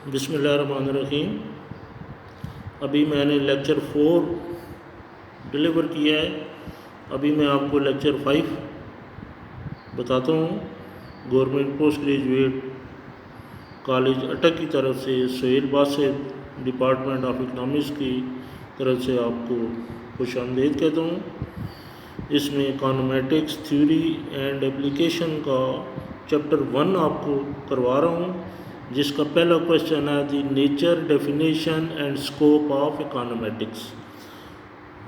बिस्मिल्लाहिर्रहमानिर्रहीम। अभी मैंने लेक्चर 4 डिलीवर किया है। अभी मैं आपको लेक्चर 5 बताता हूँ। गवर्नमेंट पोस्ट ग्रेजुएट कॉलेज अटक की तरफ से Sohail Basit department of economics की तरफ से आपको खुशामदीद कहता हूँ। इसमें इकोनोमेटिक्स थ्योरी एंड एप्लीकेशन का चैप्टर 1 आपको करवा रहा हूँ, जिसका पहला क्वेश्चन है the nature definition and scope of econometrics.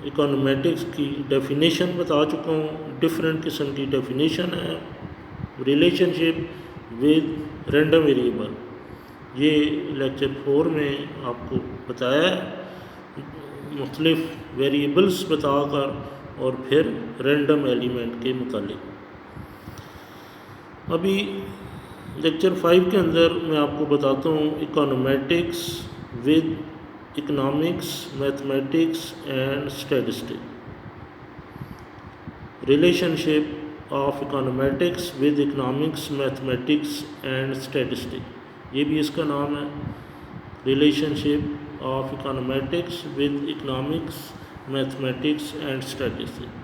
Econometrics की डेफिनेशन बता चुका हूँ, डिफरेंट किस्म की डेफिनेशन है। रिलेशनशिप विद रैंडम वेरिएबल, ये लेक्चर 4 में आपको बताया है। मुख्तलिफ वेरिएबल्स बताकर और फिर रैंडम एलिमेंट के मुतालिक। अभी लेक्चर 5 के अंदर मैं आपको बताता हूँ econometrics with economics, mathematics and statistics. Relationship of econometrics with economics, mathematics and statistics, ये भी इसका नाम है। Relationship of econometrics with economics, mathematics and statistics.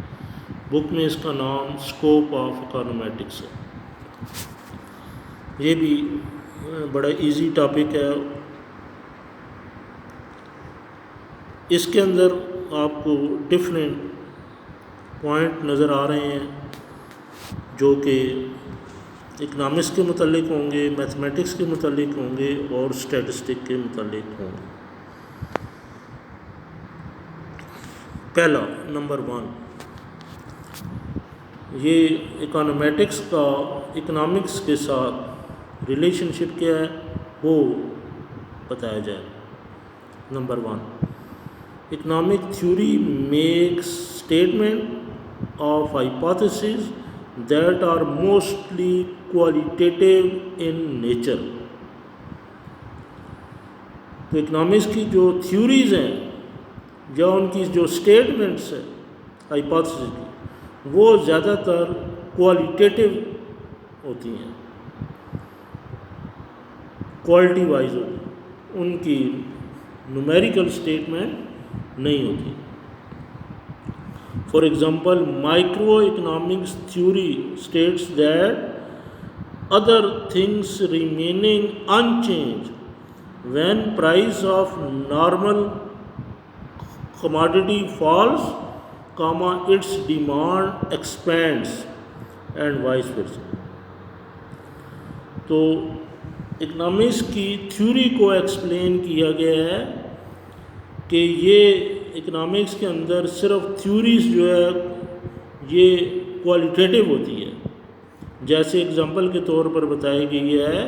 Book में इसका नाम स्कोप ऑफ इकोनोमेटिक्स है। ये भी बड़ा इजी टॉपिक है। इसके अंदर आपको डिफरेंट पॉइंट नज़र आ रहे हैं जो कि इकनॉमिक्स के मुतालिक होंगे, मैथमेटिक्स के मुतालिक होंगे और स्टैटिस्टिक के मुतालिक होंगे। पहला नंबर 1, ये इकोनोमेटिक्स का इकनॉमिक्स के साथ रिलेशनशिप क्या है वो बताया जाए। Number 1, economic theory makes statement of hypothesis that are mostly qualitative in nature. तो इकनॉमिक्स की जो थ्योरीज हैं या उनकी जो स्टेटमेंट्स हैं हाइपोथेसिस की, वो ज़्यादातर क्वालिटेटिव होती हैं, क्वालिटी वाइज होती हैं, उनकी न्यूमेरिकल स्टेटमेंट नहीं होती। For example, micro economics theory states that other things remaining unchange when price of normal commodity falls, its demand expands and vice versa। तो इकनॉमिक्स की थ्योरी को एक्सप्लेन किया गया है कि ये इकनॉमिक्स के अंदर सिर्फ थ्योरीज जो है ये क्वालिटेटिव होती है। जैसे एग्जांपल के तौर पर बताया गया है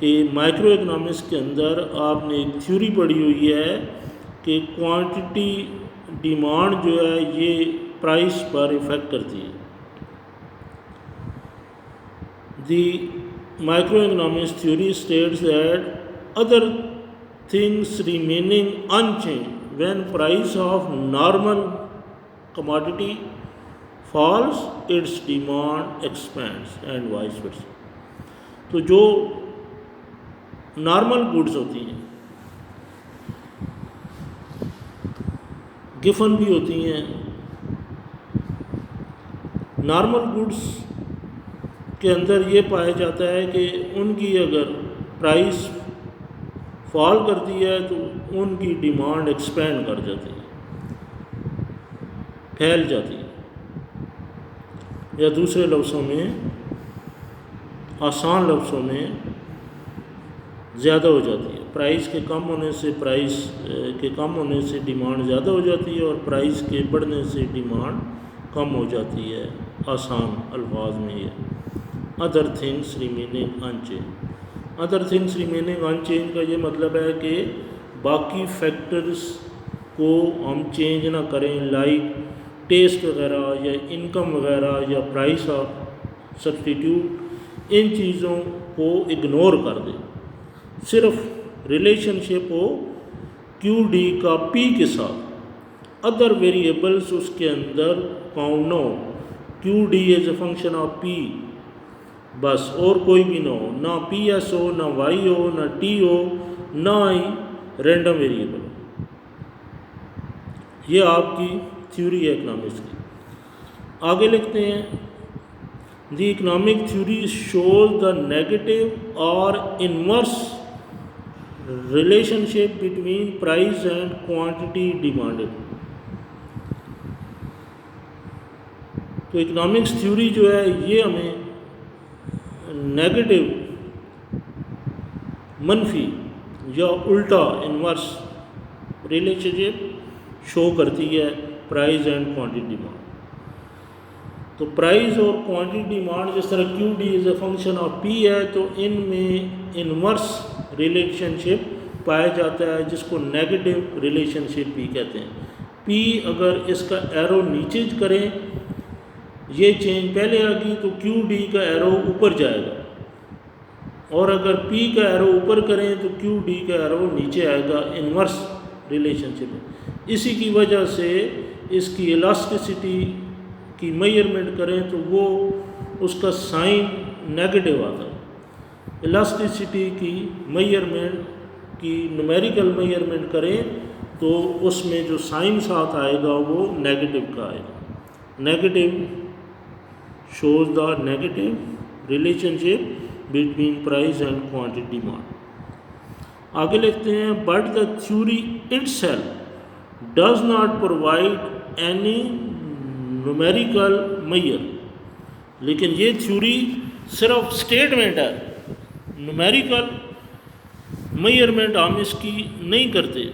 कि माइक्रो इकनॉमिक्स के अंदर आपने एक थ्योरी पढ़ी हुई है कि क्वांटिटी डिमांड जो है ये प्राइस पर इफ़ेक्ट करती है। The micro economics theory states that other things remaining unchange when price of normal commodity falls, its demand expands and vice versa. तो जो नॉर्मल गुड्स होती हैं, गिफन भी होती हैं, नॉर्मल गुड्स के अंदर ये पाया जाता है कि उनकी अगर प्राइस फॉल करती है तो उनकी डिमांड एक्सपेंड कर जाती है, फैल जाती है, या दूसरे लफ्ज़ों में, आसान लफ्ज़ों में ज़्यादा हो जाती है। प्राइस के कम होने से डिमांड ज़्यादा हो जाती है और प्राइस के बढ़ने से डिमांड कम हो जाती है। आसान अल्फाज में ये other things remaining unchange. Other things remaining unchange का ये मतलब है कि बाकी फैक्टर्स को हम चेंज ना करें, लाइक टेस्ट वगैरह या इनकम वगैरह या प्राइस ऑफ सब्सटीट्यूट, इन चीज़ों को इग्नोर कर दें। सिर्फ रिलेशनशिप हो क्यू डी का पी के साथ, अदर वेरिएबल्स उसके अंदर काउंट ना हो। Q D as a function of P, बस, और कोई भी ना हो, ना पी एस हो, ना वाई हो, ना टी हो, ना ही रैंडम वेरिएबल हो। ये आपकी थ्योरी है इकनॉमिक्स की। आगे लिखते हैं, the economic theory shows the negative और inverse relationship between price and quantity demanded. तो इकोनॉमिक्स थ्योरी जो है ये हमें नेगेटिव, मनफी या उल्टा इनवर्स रिलेशनशिप शो करती है प्राइस एंड क्वांटिटी डिमांड। तो प्राइस और क्वांटिटी डिमांड जिस तरह Q D is a function of P है, तो इनमें इनवर्स रिलेशनशिप पाया जाता है जिसको नेगेटिव रिलेशनशिप भी कहते हैं। पी अगर इसका एरो नीचे करें, ये चेंज पहले आ गई तो क्यू डी का एरो ऊपर जाएगा, और अगर पी का एरो ऊपर करें तो क्यू डी का एरो नीचे आएगा। इनवर्स रिलेशनशिप है। इसी की वजह से इसकी इलास्टिसिटी की मेजरमेंट करें तो वो उसका साइन नेगेटिव आता है। इलास्टिसिटी की मेजरमेंट की न्यूमेरिकल मेजरमेंट करें तो उसमें जो साइन साथ आएगा वो नेगेटिव का आएगा। Negative shows the negative relationship between price and quantity demand. आगे लिखते हैं, but the theory itself does not provide any numerical measure. लेकिन ये थ्योरी सिर्फ स्टेटमेंट है, न्यूमेरिकल मेजरमेंट हम इसकी नहीं करते।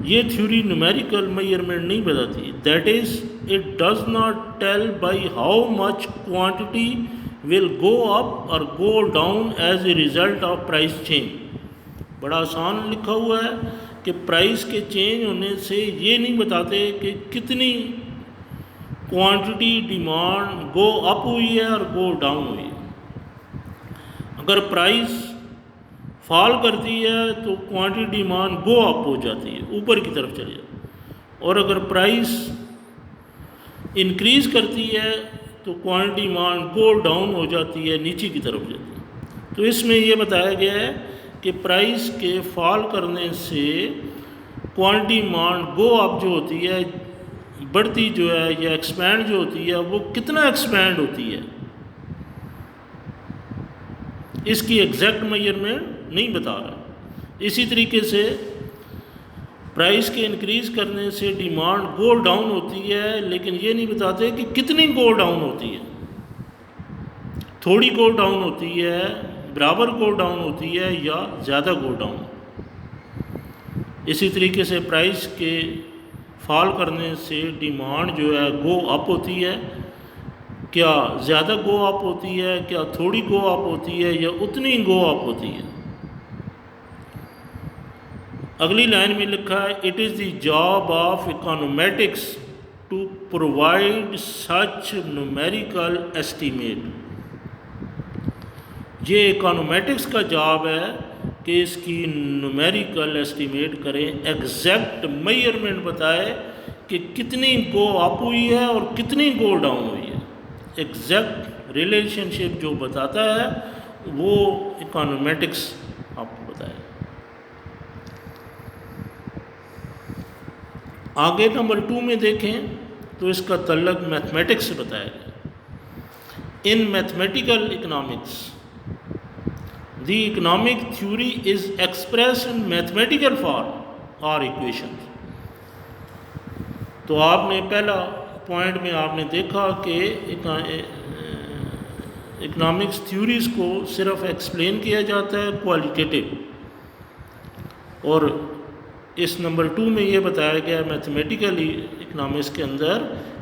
ये थ्योरी न्यूमेरिकल मेजरमेंट नहीं बताती। That is it does not tell by how much quantity will go up और go down as a result of price change. बड़ा आसान लिखा हुआ है कि प्राइस के चेंज होने से ये नहीं बताते कि कितनी क्वांटिटी डिमांड गो अप हुई है और गो डाउन हुई है। अगर प्राइस फॉल करती है तो क्वांटिटी डिमांड गो अप हो जाती है, ऊपर की तरफ चली जाती है, और अगर प्राइस इंक्रीज़ करती है तो क्वांटिटी डिमांड गो डाउन हो जाती है, नीचे की तरफ जाती है। तो इसमें यह बताया गया है कि प्राइस के फॉल करने से क्वांटिटी डिमांड गो अप जो होती है, बढ़ती जो है या एक्सपैंड जो होती है, वो कितना एक्सपैंड होती है इसकी एग्जैक्ट मेजरमेंट नहीं बता रहा। इसी तरीके से प्राइस के इंक्रीज़ करने से डिमांड गो डाउन होती है, लेकिन ये नहीं बताते कि कितनी गो डाउन होती है। थोड़ी गो डाउन होती है, बराबर गो डाउन होती है, या ज़्यादा गो डाउन। इसी तरीके से प्राइस के फॉल करने से डिमांड जो है गो अप होती है, क्या ज़्यादा गो अप होती है, क्या थोड़ी गो अप होती है, या उतनी गो अप होती है। अगली लाइन में लिखा है, it is the job of econometrics to provide such numerical estimate. ये इकोनोमेटिक्स का जॉब है कि इसकी न्यूमेरिकल एस्टीमेट करें, एग्जैक्ट मेजरमेंट बताए कि कितनी गो अप हुई है और कितनी गो डाउन हुई है। एग्जैक्ट रिलेशनशिप जो बताता है वो इकोनोमेटिक्स आपको बताए। आगे नंबर 2 में देखें तो इसका तल्लक मैथमेटिक्स से बताया गया। इन mathematical economics the economic theory is express in mathematical form और इक्वेशन। तो आपने पहला पॉइंट में आपने देखा कि इकोनॉमिक्स थ्योरीज़ को सिर्फ एक्सप्लेन किया जाता है क्वालिटेटिव, और इस नंबर 2 में ये बताया गया मैथमेटिकल इकोनॉमिक्स के अंदर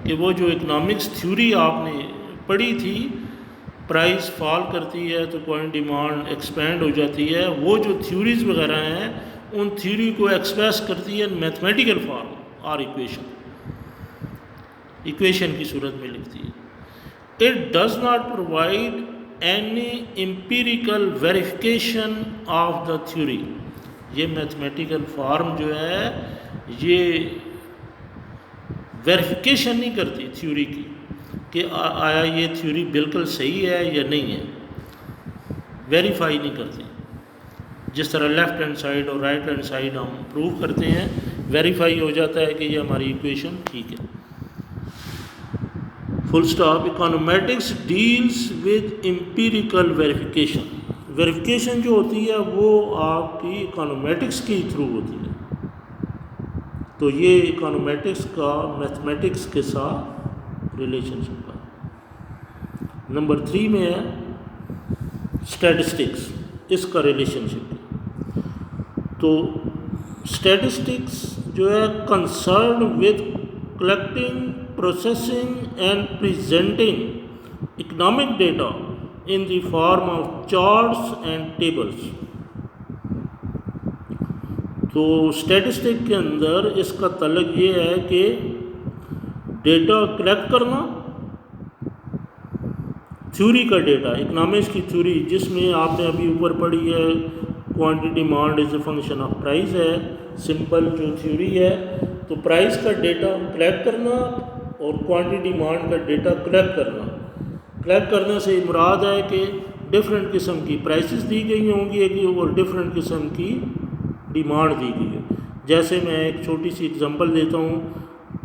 कि वो जो इकोनॉमिक्स थ्योरी आपने पढ़ी थी, प्राइस फॉल करती है तो क्वांटिटी डिमांड एक्सपेंड हो जाती है, वो जो थ्योरीज़ वगैरह हैं उन थ्योरी को एक्सप्रेस करती है मैथमेटिकल फॉर्म और इक्वेशन की सूरत में लिखती है। It does not provide any empirical verification of the theory. ये मैथमेटिकल फॉर्म जो है ये वेरिफिकेशन नहीं करती थ्योरी की कि आया ये थ्योरी बिल्कुल सही है या नहीं है, वेरीफाई नहीं करती। जिस तरह लेफ़्ट हैंड साइड और राइट हैंड साइड हम प्रूव करते हैं, वेरीफाई हो जाता है कि ये हमारी इक्वेशन ठीक है। Full stop. Econometrics deals with empirical verification. Verification जो होती है वो आपकी इकोनोमेटिक्स के थ्रू होती है, तो ये इकोनोमेटिक्स का मैथमेटिक्स के साथ रिलेशनशिप है। नंबर 3 में है स्टैटिस्टिक्स, इसका रिलेशनशिप। तो स्टैटिस्टिक्स जो है concern with collecting, processing and presenting economic data in the form of charts and tables. तो स्टैटिस्टिक के अंदर इसका तल्लुक ये है कि डेटा कलेक्ट करना, थ्योरी का डेटा, इकोनॉमिक्स की थ्योरी जिसमें आपने अभी ऊपर पढ़ी है quantity demand is a function of price है, सिंपल जो थ्योरी है। तो प्राइस का डेटा कलेक्ट करना और क्वांटिटी डिमांड का डेटा कलेक्ट करना। कलेक्ट करने से मुराद है कि डिफरेंट किस्म की प्राइसेस दी गई होंगी कि और डिफरेंट किस्म की डिमांड दी गई है। जैसे मैं एक छोटी सी एग्जांपल देता हूँ,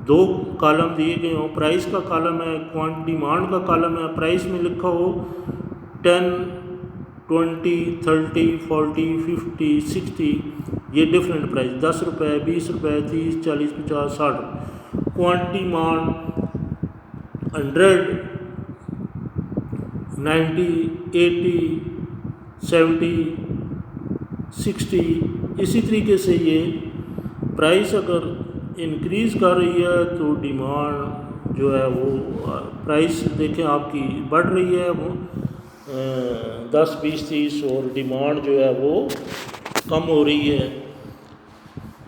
2 कॉलम दिए गए हों, प्राइस का कॉलम है, क्वांटिटी डिमांड का कॉलम है। प्राइस में लिखा हो 10, 20, 30, 40, 50, 60, ये डिफरेंट प्राइस, 10 रुपये, 20 रुपये, 30, 40, 50, 60। Quantity demand 100, 90, 80, 70, 60। इसी तरीके से ये प्राइस अगर इंक्रीज़ कर रही है तो डिमांड जो है वो प्राइस देखें आपकी बढ़ रही है, वो 10, 20, 30, और डिमांड जो है वो कम हो रही है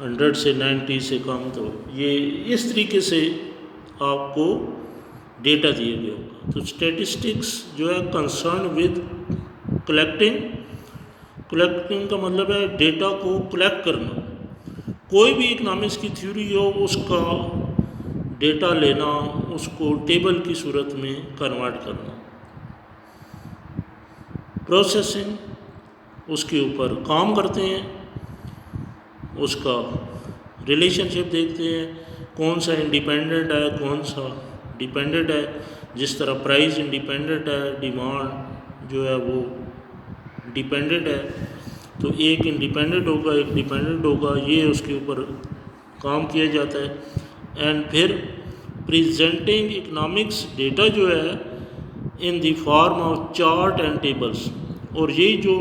100 से 90 से कम। तो ये इस तरीके से आपको डेटा दिया गया होगा। तो स्टैटिस्टिक्स जो है कंसर्न विद कलेक्टिंग का मतलब है डेटा को कलेक्ट करना। कोई भी इकोनॉमिक्स की थ्योरी हो उसका डेटा लेना, उसको टेबल की सूरत में कन्वर्ट करना। प्रोसेसिंग उसके ऊपर काम करते हैं, उसका रिलेशनशिप देखते हैं, कौन सा इंडिपेंडेंट है कौन सा डिपेंडेंट है। जिस तरह प्राइस इंडिपेंडेंट है, डिमांड जो है वो डिपेंडेंट है, तो एक इंडिपेंडेंट होगा एक डिपेंडेंट होगा, ये उसके ऊपर काम किया जाता है। एंड फिर प्रेजेंटिंग इकोनॉमिक्स डेटा जो है in the form of chart and tables, और ये जो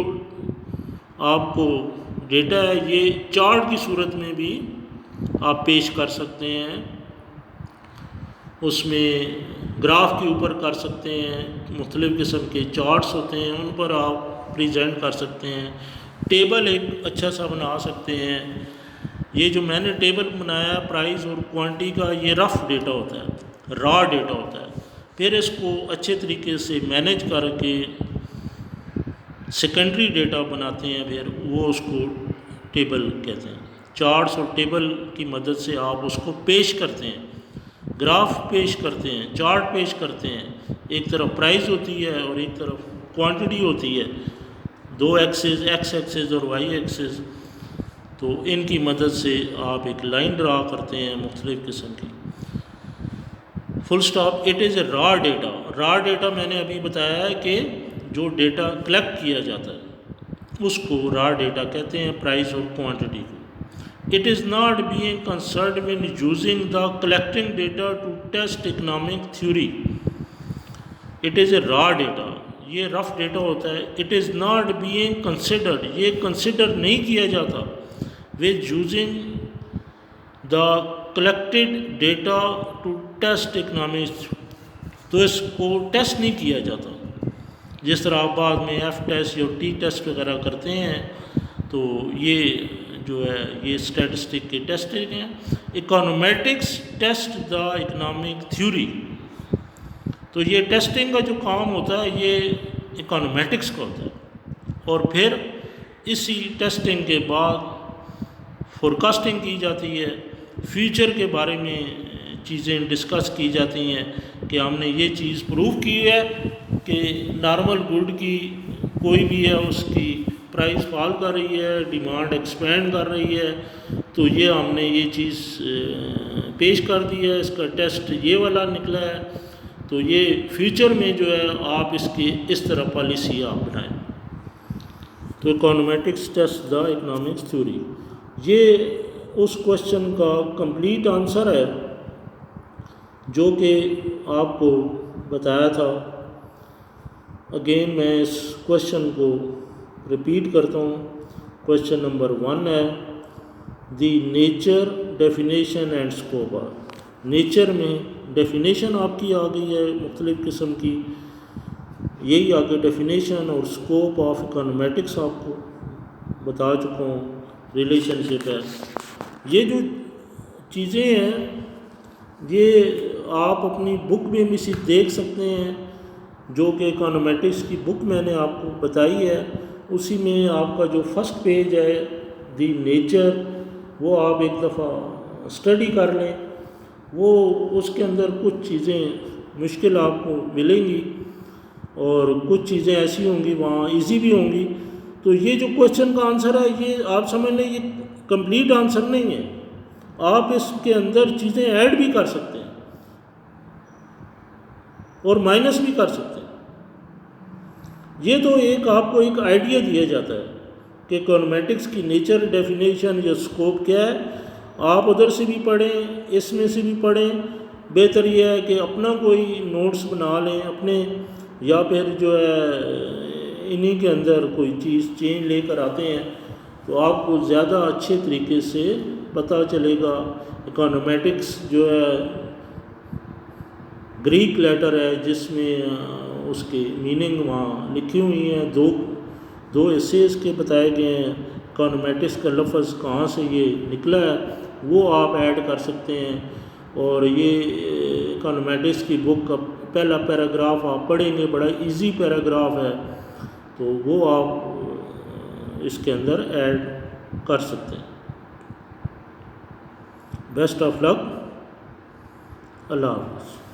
आपको डेटा है ये चार्ट की सूरत में भी आप पेश कर सकते हैं, उसमें ग्राफ के ऊपर कर सकते हैं, मुख्तलिफ़ किस्म के चार्ट्स होते हैं उन पर आप प्रेजेंट कर सकते हैं। टेबल एक अच्छा सा बना सकते हैं। ये जो मैंने टेबल बनाया प्राइस और क्वांटिटी का, ये रफ़ डेटा होता है, रॉ डेटा होता है। फिर इसको अच्छे तरीके से मैनेज करके सेकेंडरी डेटा बनाते हैं, फिर वो उसको टेबल कहते हैं। चार्ट्स और टेबल की मदद से आप उसको पेश करते हैं, ग्राफ पेश करते हैं, चार्ट पेश करते हैं। एक तरफ प्राइस होती है और एक तरफ क्वांटिटी होती है, 2 एक्सेस, एक्स एक्सेस और वाई एक्सेस। तो इनकी मदद से आप एक लाइन ड्रा करते हैं मुख्तलिफ़ किस्म की। Full stop. It is a raw data. Raw data मैंने अभी बताया है कि जो डेटा कलेक्ट किया जाता है उसको रॉ डेटा कहते हैं, प्राइस और क्वांटिटी को। It is not being concerned when using the collecting data to test economic theory. It is a raw data. ये रफ डेटा होता है। It is not being considered. ये कंसिडर नहीं किया जाता with using the collected data to test economics. तो इसको test नहीं किया जाता। जिस तरह आप बाद में F टेस्ट या T टेस्ट वगैरह करते हैं, तो ये जो है ये स्टैटिस्टिक के टेस्टिंग हैं। इकोनोमेटिक्स टेस्ट द इकोनॉमिक थ्योरी। तो ये टेस्टिंग का जो काम होता है ये इकोनोमेटिक्स का होता है। और फिर इसी टेस्टिंग के बाद फोरकास्टिंग की जाती है, फ्यूचर के बारे में चीज़ें डिस्कस की जाती हैं कि हमने ये चीज़ प्रूव की है कि नॉर्मल गुड की कोई भी है उसकी प्राइस फॉल कर रही है, डिमांड एक्सपेंड कर रही है, तो ये हमने ये चीज़ पेश कर दी है, इसका टेस्ट ये वाला निकला है। तो ये फ्यूचर में जो है आप इसकी इस तरह पॉलिसी आप बनाएं। तो इकोनॉमेटिक्स टेस्ट द इकोनॉमिक्स थ्योरी, ये उस क्वेश्चन का कंप्लीट आंसर है जो कि आपको बताया था। अगेन मैं इस क्वेश्चन को रिपीट करता हूँ। क्वेश्चन नंबर 1 है the nature, definition and scope. Nature में डेफिनेशन आपकी आ गई है मुख्तलिफ़ किस्म की, यही आगे डेफिनेशन, और स्कोप ऑफ इकोनॉमेटिक्स आपको बता चुका हूँ, रिलेशनशिप है। ये जो चीज़ें हैं ये आप अपनी बुक में भी सिर्फ देख सकते हैं, जो कि इकोनॉमेटिक्स की बुक मैंने आपको बताई है, उसी में आपका जो फर्स्ट पेज है दी नेचर, वो आप एक दफ़ा स्टडी कर लें। वो उसके अंदर कुछ चीज़ें मुश्किल आपको मिलेंगी और कुछ चीज़ें ऐसी होंगी वहाँ इजी भी होंगी। तो ये जो क्वेश्चन का आंसर है ये आप समझ लें ये कंप्लीट आंसर नहीं है, आप इसके अंदर चीज़ें ऐड भी कर सकते हैं और माइनस भी कर सकते हैं। ये तो एक आपको एक आइडिया दिया जाता है कि इकोनॉमेटिक्स की नेचर, डेफिनेशन या स्कोप क्या है। आप उधर से भी पढ़ें, इसमें से भी पढ़ें। बेहतर यह है कि अपना कोई नोट्स बना लें अपने, या फिर जो है इन्हीं के अंदर कोई चीज़ चेंज लेकर आते हैं तो आपको ज़्यादा अच्छे तरीके से पता चलेगा। इकोनॉमेटिक्स जो है ग्रीक लेटर है जिसमें उसकी मीनिंग वहाँ लिखी हुई है, दो हिस्से इसके बताए गए हैं। इकोनॉमेटिक्स का लफ्ज़ कहाँ से ये निकला है वो आप ऐड कर सकते हैं। और ये इकोनॉमेटिक्स की बुक का पहला पैराग्राफ आप पढ़ेंगे, बड़ा इजी पैराग्राफ है, तो वो आप इसके अंदर ऐड कर सकते हैं। बेस्ट ऑफ लक, अल्लाह हाफ़िज़।